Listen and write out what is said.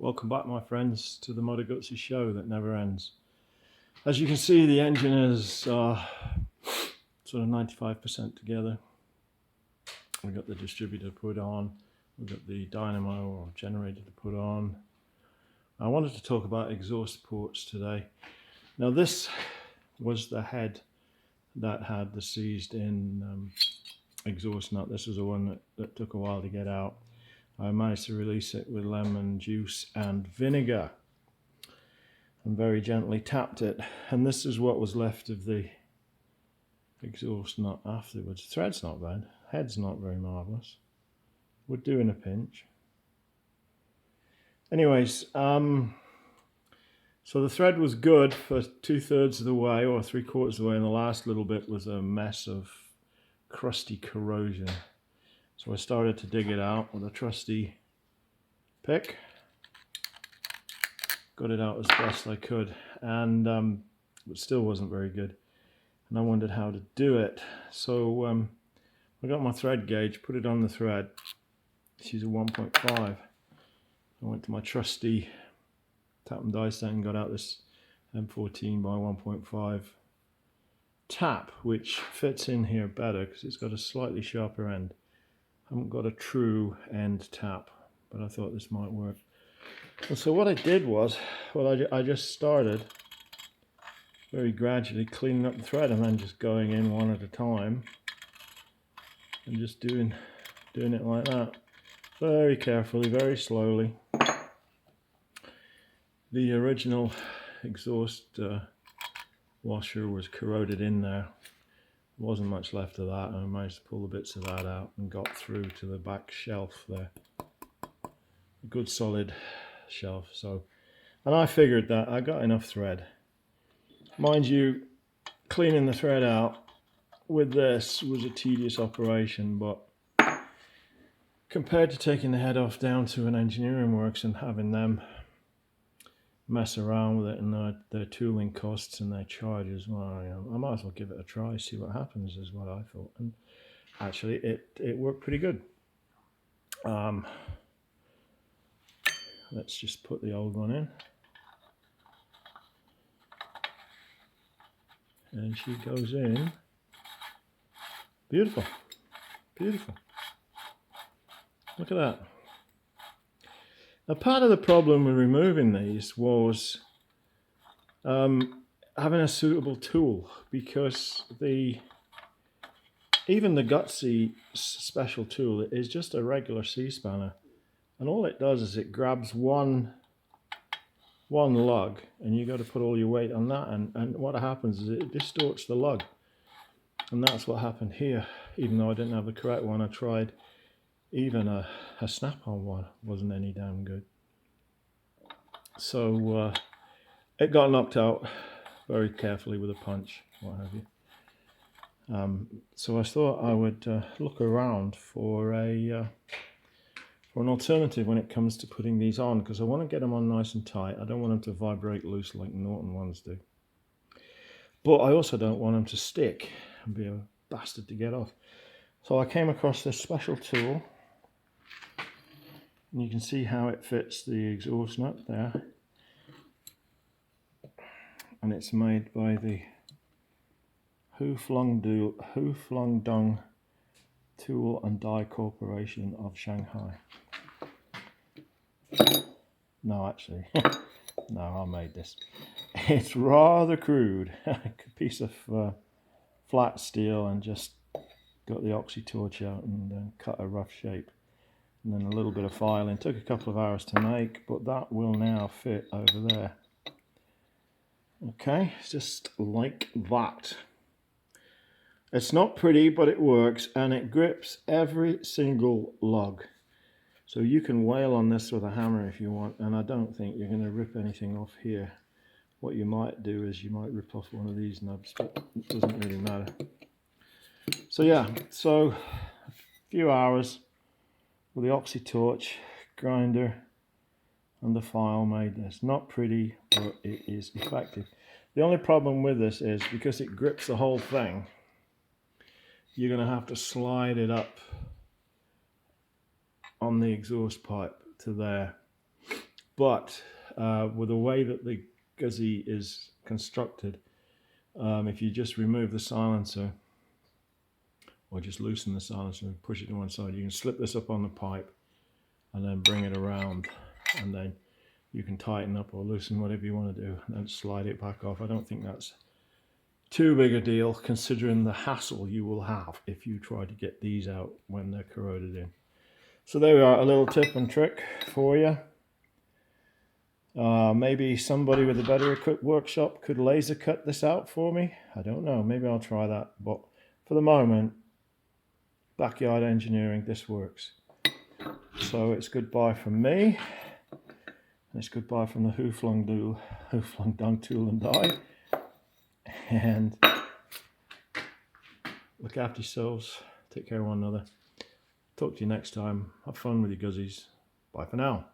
Welcome back, my friends, to the Moto Guzzi show that never ends. As you can see, the engine is sort of 95% together. We've got the distributor put on, we've got the dynamo or generator to put on. I wanted to talk about exhaust ports today. Now this was the head that had the seized in exhaust nut. This was the one that took a while to get out. I managed to release it with lemon juice and vinegar and very gently tapped it, and this is what was left of the exhaust nut afterwards. Thread's not bad, head's not very marvellous, would do in a pinch. Anyways, so the thread was good for 2/3 of the way or 3/4 of the way, and the last little bit was a mess of crusty corrosion. So I started to dig it out with a trusty pick, got it out as best I could, and it still wasn't very good. And I wondered how to do it. So I got my thread gauge, put it on the thread. She's a 1.5. I went to my trusty tap and die stand and got out this M14 by 1.5 tap, which fits in here better because it's got a slightly sharper end. I haven't got a true end tap, but I thought this might work. And so what I did was, well, I just started very gradually cleaning up the thread and then just going in one at a time and just doing it like that, very carefully, very slowly. The original exhaust washer was corroded in there. Wasn't much left of that, and I managed to pull the bits of that out and got through to the back shelf there. A good solid shelf. So, and I figured that I got enough thread. Mind you, cleaning the thread out with this was a tedious operation, but compared to taking the head off down to an engineering works and having them mess around with it and their tooling costs and their charges, well, you know, I might as well give it a try, see what happens, is what I thought. And actually it worked pretty good. Let's just put the old one in, and she goes in. Beautiful, beautiful. Look at that. Now, part of the problem with removing these was having a suitable tool, because even the Guzzi special tool is just a regular C-spanner, and all it does is it grabs one lug, and you got to put all your weight on that, and what happens is it distorts the lug, and that's what happened here. Even though I didn't have the correct one, I tried. Even a snap-on one wasn't any damn good. So it got knocked out very carefully with a punch, what have you. So I thought I would look around for an alternative when it comes to putting these on, because I want to get them on nice and tight. I don't want them to vibrate loose like Norton ones do. But I also don't want them to stick and be a bastard to get off. So I came across this special tool. And you can see how it fits the exhaust nut there, and it's made by the Huflong Dong Tool and Die Corporation of Shanghai. No, actually, no, I made this. It's rather crude. A piece of flat steel, and just got the oxy torch out and cut a rough shape. And then a little bit of filing. Took a couple of hours to make, but that will now fit over there. Okay, just like that. It's not pretty, but it works, and it grips every single lug. So you can wail on this with a hammer if you want, and I don't think you're going to rip anything off here. What you might do is you might rip off one of these nubs, but it doesn't really matter. So yeah, so a few hours with the oxy torch, grinder, and the file made this. Not pretty, but it is effective. The only problem with this is, because it grips the whole thing, you're going to have to slide it up on the exhaust pipe to there. But with the way that the Guzzi is constructed, if you just remove the silencer or just loosen the silencer and push it to one side, you can slip this up on the pipe and then bring it around, and then you can tighten up or loosen whatever you want to do and then slide it back off. I don't think that's too big a deal considering the hassle you will have if you try to get these out when they're corroded in. So there we are, a little tip and trick for you. Maybe somebody with a better equipped workshop could laser cut this out for me. I don't know, maybe I'll try that, but for the moment, backyard engineering, this works. So it's goodbye from me, and it's goodbye from the Huflung Dung Tool and Die, and look after yourselves, take care of one another. Talk to you next time, have fun with your Guzzis, bye for now.